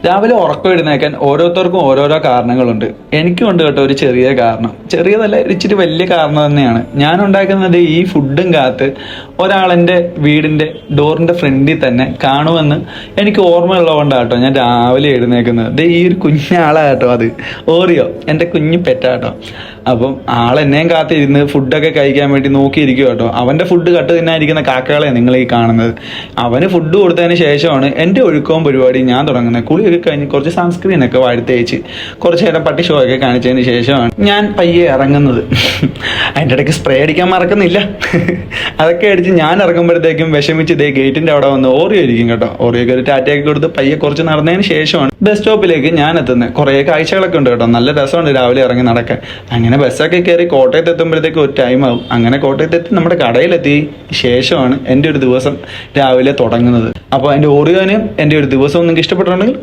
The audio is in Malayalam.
രാവിലെ ഉറക്കം എഴുന്നേക്കാൻ ഓരോരുത്തർക്കും ഓരോരോ കാരണങ്ങളുണ്ട്. എനിക്കും ഉണ്ട് കേട്ടോ ഒരു ചെറിയ കാരണം. ചെറിയതല്ല, ഇച്ചിരി വലിയ കാരണം തന്നെയാണ്. ഞാൻ ഉണ്ടാക്കുന്നത് ഈ ഫുഡും കാത്ത് ഒരാളെൻ്റെ വീടിൻ്റെ ഡോറിൻ്റെ ഫ്രണ്ടിൽ തന്നെ കാണുമെന്ന് എനിക്ക് ഓർമ്മയുള്ളതുകൊണ്ടാണ് കേട്ടോ ഞാൻ രാവിലെ എഴുന്നേക്കുന്നത്. ഈ ഒരു കുഞ്ഞാളാട്ടോ അത്, ഓറിയോ, എൻ്റെ കുഞ്ഞു പെറ്റാട്ടോ. അപ്പം ആളെന്നെയും കാത്തിരുന്ന് ഫുഡൊക്കെ കഴിക്കാൻ വേണ്ടി നോക്കിയിരിക്കും കേട്ടോ. അവൻ്റെ ഫുഡ് കട്ട് തിന്നായിരിക്കുന്ന കാക്കകളെ നിങ്ങൾ ഈ കാണുന്നത്. അവന് ഫുഡ് കൊടുത്തതിന് ശേഷമാണ് എൻ്റെ ഒഴുക്കവും പരിപാടി ഞാൻ തുടങ്ങുന്നത്. കുളിയൊക്കെ കഴിഞ്ഞ് കുറച്ച് സൺസ്ക്രീനൊക്കെ വാഴ്ത്തേച്ച് കുറച്ച് നേരം പട്ടി ഷോ ഒക്കെ കാണിച്ചതിന് ശേഷമാണ് ഞാൻ പയ്യെ ഇറങ്ങുന്നത്. അതിൻ്റെ ഇടയ്ക്ക് സ്പ്രേ അടിക്കാൻ മറക്കുന്നില്ല. അതൊക്കെ അടിച്ച് ഞാൻ ഇറങ്ങുമ്പോഴത്തേക്കും വിഷമിച്ച് ഇതേ ഗേറ്റിൻ്റെ അവിടെ വന്ന് ഓറിയോ ഇരിക്കും കേട്ടോ. ഓറിയൊക്കെ ഒരു ടാറ്റയൊക്കെ കൊടുത്ത് പയ്യെ കുറച്ച് നടന്നതിന് ശേഷമാണ് ബസ് സ്റ്റോപ്പിലേക്ക് ഞാൻ എത്തുന്നത്. കുറേ കാഴ്ചകളൊക്കെ ഉണ്ട് കേട്ടോ, നല്ല രസമുണ്ട് രാവിലെ ഇറങ്ങി നടക്കാൻ. അങ്ങനെ ബസ്സൊക്കെ കയറി കോട്ടയത്ത് എത്തുമ്പോഴത്തേക്ക് ഒരു ടൈം ആവും. അങ്ങനെ കോട്ടയത്തെത്തി നമ്മുടെ കടയിലെത്തി ശേഷമാണ് എൻ്റെ ഒരു ദിവസം രാവിലെ തുടങ്ങുന്നത്. അപ്പോൾ എൻ്റെ ഓറിയോന് എൻ്റെ ഒരു ദിവസം നിങ്ങൾക്ക് ഇഷ്ടപ്പെട്ടിട്ടുണ്ടെങ്കിൽ